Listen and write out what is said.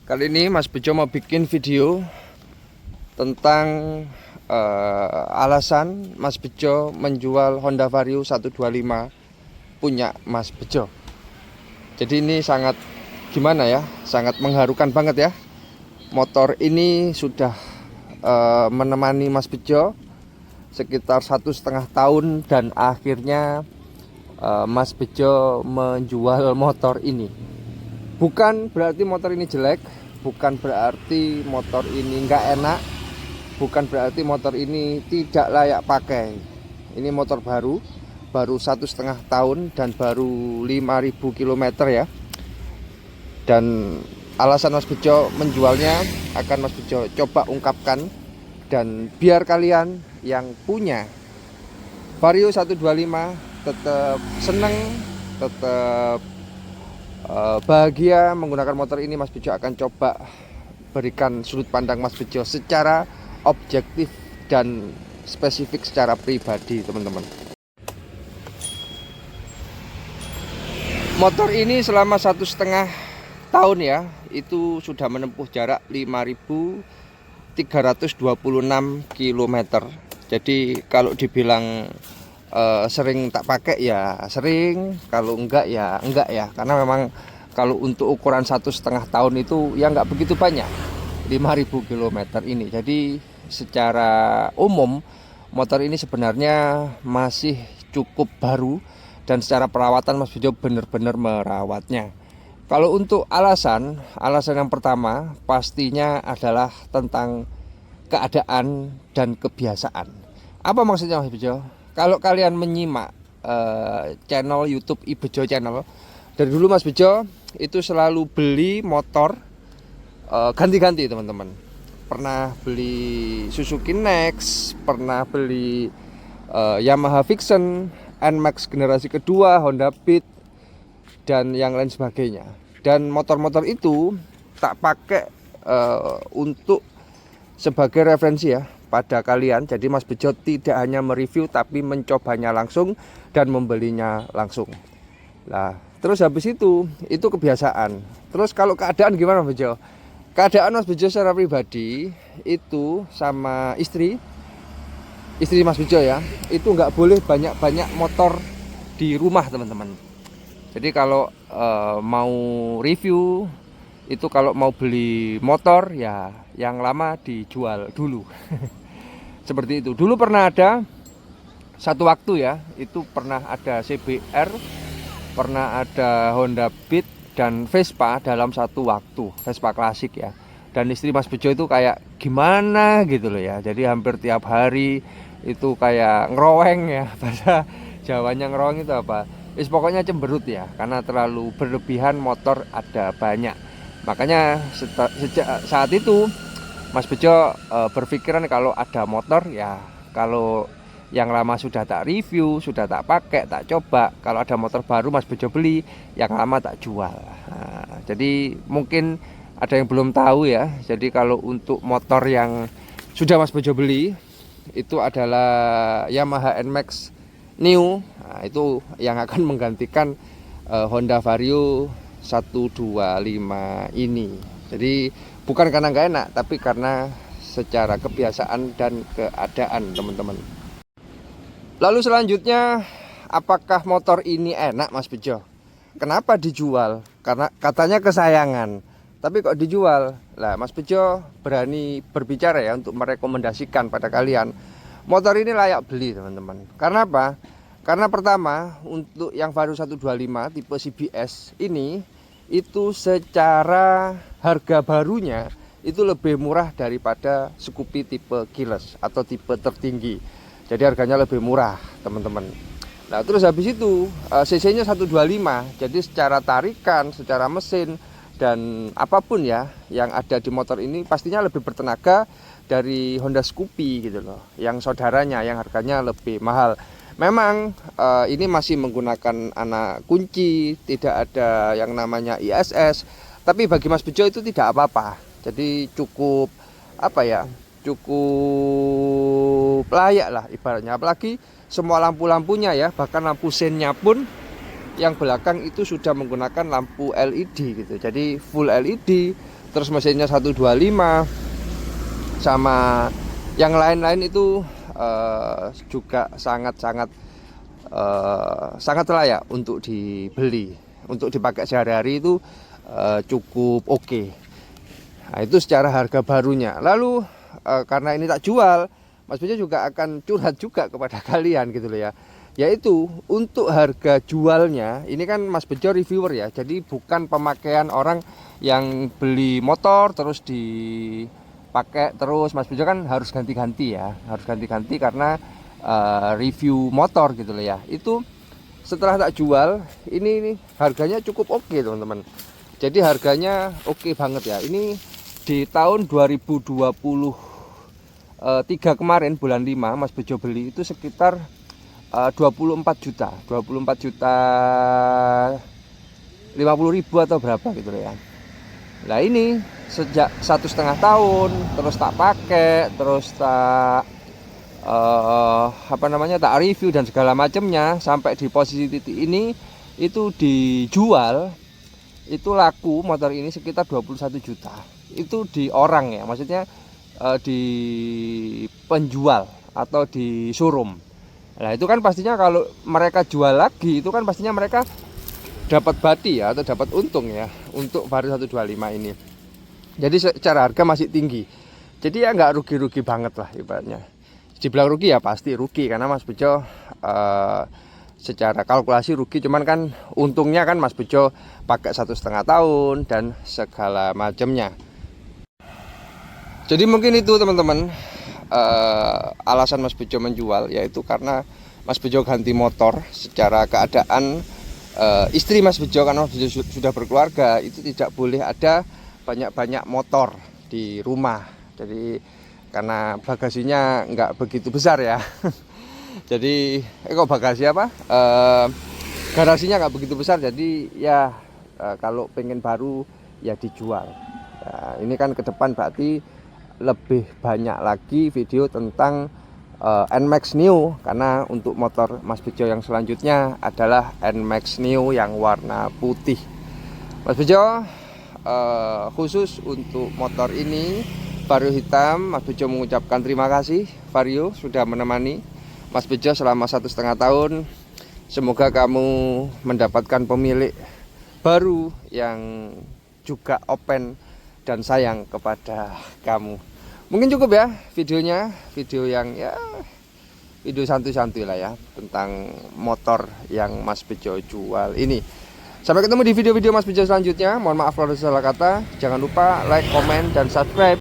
Kali ini Mas Bejo mau bikin video tentang alasan Mas Bejo menjual Honda Vario 125 punya Mas Bejo. Jadi ini sangat gimana ya, sangat mengharukan banget ya. Motor ini sudah menemani Mas Bejo sekitar 1,5 tahun dan akhirnya Mas Bejo menjual motor ini. Bukan berarti motor ini jelek, bukan berarti motor ini nggak enak, bukan berarti motor ini tidak layak pakai. Ini motor baru 1,5 tahun dan baru 5.000 km ya. Dan alasan Mas Bejo menjualnya akan Mas Bejo coba ungkapkan, dan biar kalian yang punya Vario 125 tetap seneng, tetap bahagia menggunakan motor ini. Mas Bejo akan coba berikan sudut pandang Mas Bejo secara objektif dan spesifik secara pribadi, teman-teman. Motor ini selama 1,5 tahun ya, itu sudah menempuh jarak 5.326 km. Jadi kalau dibilang sering tak pakai ya sering, kalau enggak ya enggak ya, karena memang kalau untuk ukuran 1,5 tahun itu ya enggak begitu banyak 5.000 km ini. Jadi secara umum motor ini sebenarnya masih cukup baru, dan secara perawatan Mas Bejo benar-benar merawatnya. Kalau untuk alasan yang pertama pastinya adalah tentang keadaan dan kebiasaan. Apa maksudnya Mas Bejo? Kalau kalian menyimak channel YouTube Ibejo Channel, dari dulu Mas Bejo itu selalu beli motor ganti-ganti, teman-teman. Pernah beli Suzuki Next, pernah beli Yamaha Vixion, NMAX generasi kedua, Honda Beat, dan yang lain sebagainya. Dan motor-motor itu tak pakai untuk sebagai referensi ya pada kalian. Jadi Mas Bejo tidak hanya mereview tapi mencobanya langsung dan membelinya langsung. Nah, terus habis itu kebiasaan. Terus kalau keadaan gimana Mas Bejo? Keadaan Mas Bejo secara pribadi itu sama istri Mas Bejo ya, itu nggak boleh banyak-banyak motor di rumah, teman-teman. Jadi kalau mau review itu, kalau mau beli motor ya yang lama dijual dulu. Seperti itu. Dulu pernah ada satu waktu ya, itu pernah ada CBR, pernah ada Honda Beat dan Vespa dalam satu waktu, Vespa klasik ya. Dan istri Mas Bejo itu kayak gimana gitu loh ya. Jadi hampir tiap hari itu kayak ngeroweng ya, bahasa Jawanya ngeroweng itu apa? Pokoknya cemberut ya, karena terlalu berlebihan motor ada banyak. Makanya sejak saat itu Mas Bejo berpikiran kalau ada motor ya, kalau yang lama sudah tak review, sudah tak pakai, tak coba, kalau ada motor baru Mas Bejo beli, yang lama tak jual. Nah, jadi mungkin ada yang belum tahu ya. Jadi kalau untuk motor yang sudah Mas Bejo beli itu adalah Yamaha NMAX New. Nah, itu yang akan menggantikan Honda Vario 125 ini. Jadi bukan karena nggak enak, tapi karena secara kebiasaan dan keadaan, teman-teman. Lalu selanjutnya, apakah motor ini enak Mas Bejo? Kenapa dijual? Karena katanya kesayangan, tapi kok dijual? Lah Mas Bejo berani berbicara ya untuk merekomendasikan pada kalian, motor ini layak beli, teman-teman. Karena apa? Karena pertama, untuk yang Vario 125 tipe CBS ini, itu secara harga barunya itu lebih murah daripada Scoopy tipe keyless atau tipe tertinggi. Jadi harganya lebih murah, teman-teman. Nah, terus habis itu cc-nya 125. Jadi secara tarikan, secara mesin dan apapun ya yang ada di motor ini pastinya lebih bertenaga dari Honda Scoopy gitu loh, yang saudaranya yang harganya lebih mahal. Memang ini masih menggunakan anak kunci, tidak ada yang namanya ISS. Tapi bagi Mas Bejo itu tidak apa-apa. Jadi cukup apa ya? Cukup layak lah ibaratnya. Apalagi semua lampu-lampunya ya, bahkan lampu sennya pun yang belakang itu sudah menggunakan lampu LED gitu. Jadi full LED, terus mesinnya 125, sama yang lain-lain itu juga sangat-sangat sangat layak untuk dibeli, untuk dipakai sehari-hari itu cukup oke. Nah, itu secara harga barunya. Lalu karena ini tak jual, Mas Bejo juga akan curhat juga kepada kalian gitu loh ya. Yaitu untuk harga jualnya, ini kan Mas Bejo reviewer ya, jadi bukan pemakaian orang yang beli motor terus dipakai terus. Mas Bejo kan harus ganti-ganti ya, harus ganti-ganti karena review motor gitu loh ya. Itu setelah tak jual, ini harganya cukup oke teman-teman. Jadi harganya oke banget ya. Ini di tahun 2023 kemarin bulan 5 Mas Bejo beli itu sekitar 24 juta 50.000 atau berapa gitu ya. Nah ini sejak 1,5 tahun terus tak pakai, terus tak tak review dan segala macamnya, sampai di posisi titik ini itu dijual, itu laku motor ini sekitar 21 juta. Itu di orang ya, maksudnya di penjual atau di showroom. Nah itu kan pastinya kalau mereka jual lagi, itu kan pastinya mereka dapat bati ya, atau dapat untung ya untuk Vario 125 ini. Jadi secara harga masih tinggi. Jadi ya nggak rugi-rugi banget lah ibaratnya. Dibilang rugi ya pasti rugi, karena Mas Bejo secara kalkulasi rugi. Cuman kan untungnya kan Mas Bejo pakai 1,5 tahun dan segala macamnya. Jadi mungkin itu teman-teman alasan Mas Bejo menjual, yaitu karena Mas Bejo ganti motor secara keadaan istri Mas Bejo, karena Mas Bejo sudah berkeluarga, itu tidak boleh ada banyak-banyak motor di rumah. Jadi karena bagasinya nggak begitu besar ya. Jadi kok bagasi apa? Garasinya nggak begitu besar, jadi ya kalau pengen baru ya dijual. Nah, ini kan ke depan berarti lebih banyak lagi video tentang NMAX Neo, karena untuk motor Mas Bejo yang selanjutnya adalah NMAX Neo yang warna putih. Mas Bejo khusus untuk motor ini Vario hitam, Mas Bejo mengucapkan terima kasih Vario sudah menemani Mas Bejo selama 1,5 tahun. Semoga kamu mendapatkan pemilik baru yang juga open dan sayang kepada kamu. Mungkin cukup ya videonya, video yang ya video santuy-santuy lah ya tentang motor yang Mas Bejo jual ini. Sampai ketemu di video-video Mas Bejo selanjutnya. Mohon maaf kalau ada salah kata. Jangan lupa like, komen, dan subscribe